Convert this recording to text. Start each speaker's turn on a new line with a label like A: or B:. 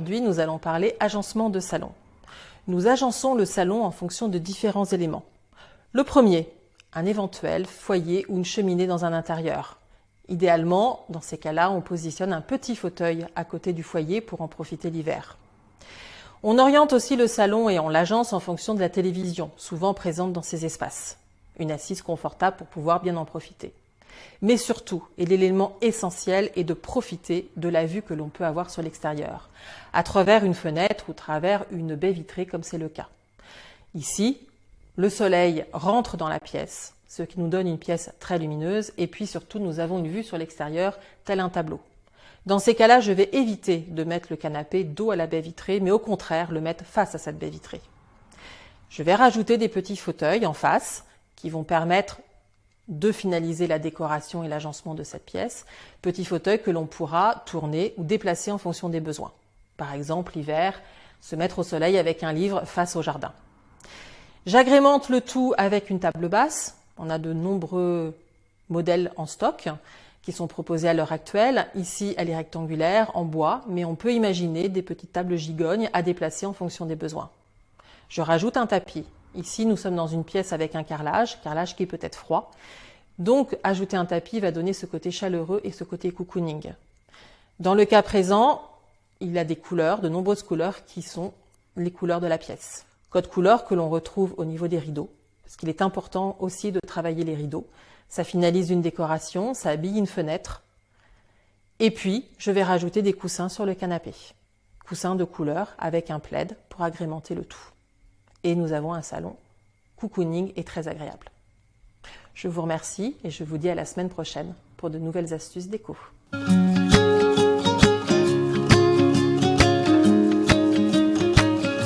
A: Aujourd'hui, nous allons parler agencement de salon. Nous agençons le salon en fonction de différents éléments. Le premier, un éventuel foyer ou une cheminée dans un intérieur. Idéalement, dans ces cas-là, on positionne un petit fauteuil à côté du foyer pour en profiter l'hiver. On oriente aussi le salon et on l'agence en fonction de la télévision, souvent présente dans ces espaces. Une assise confortable pour pouvoir bien en profiter. Mais surtout, et l'élément essentiel est de profiter de la vue que l'on peut avoir sur l'extérieur, à travers une fenêtre ou à travers une baie vitrée comme c'est le cas. Ici, le soleil rentre dans la pièce, ce qui nous donne une pièce très lumineuse, et puis surtout nous avons une vue sur l'extérieur tel un tableau. Dans ces cas-là, je vais éviter de mettre le canapé dos à la baie vitrée, mais au contraire le mettre face à cette baie vitrée. Je vais rajouter des petits fauteuils en face qui vont permettre de finaliser la décoration et l'agencement de cette pièce. Petits fauteuils que l'on pourra tourner ou déplacer en fonction des besoins. Par exemple, l'hiver, se mettre au soleil avec un livre face au jardin. J'agrémente le tout avec une table basse. On a de nombreux modèles en stock qui sont proposés à l'heure actuelle. Ici, elle est rectangulaire, en bois, mais on peut imaginer des petites tables gigognes à déplacer en fonction des besoins. Je rajoute un tapis. Ici, nous sommes dans une pièce avec un carrelage qui peut être froid. Donc, ajouter un tapis va donner ce côté chaleureux et ce côté cocooning. Dans le cas présent, il y a des couleurs, de nombreuses couleurs qui sont les couleurs de la pièce. Code couleur que l'on retrouve au niveau des rideaux, parce qu'il est important aussi de travailler les rideaux. Ça finalise une décoration, ça habille une fenêtre. Et puis, je vais rajouter des coussins sur le canapé. Coussins de couleur avec un plaid pour agrémenter le tout. Et nous avons un salon cocooning et très agréable. Je vous remercie et je vous dis à la semaine prochaine pour de nouvelles astuces déco.